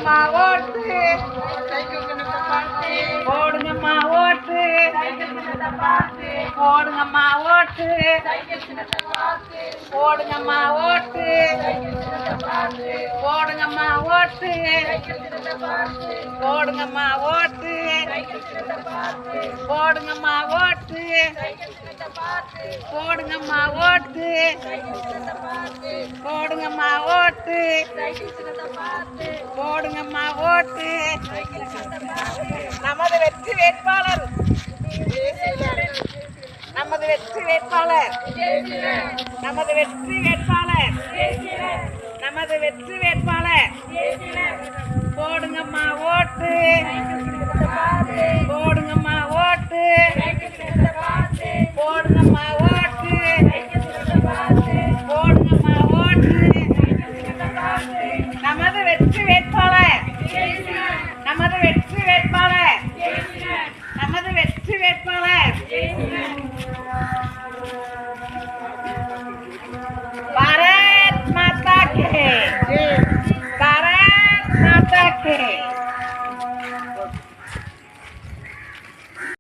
போடுங்கம்மா ஓட்டு போடுங்கம்மா ஓட்டு போடுங்கம்மா ஓட்டு போடுங்கம்மா ஓட்டு போடுங்கம்மா ஓட்டு போடுங்கம்மா ஓட்டு போடுங்கம்மா ஓட்டு போடுங்கம்மா ஓட்டு போடுங்கம்மா ஓட்டு போடுங்கம்மா ஓட்டு நமது வெற்றி வேட்பாளர் நமது வெற்றி வேட்பாளர் நமது வெற்றி வேட்பாளர் நமது வெற்றி வேட்பாளர் போடுங்கம்மா ஓட்டு போடுங்கம்மா ஓட்டு போடுங்கம்மா ஓட்டு போடுங்கம்மா ஓட்டு நமது வெற்றி வேட்பாளர் நமது வெற்றி வேட்பாளர் நமது வெற்றி வேட்பாளர் भारत माता के भारत माता के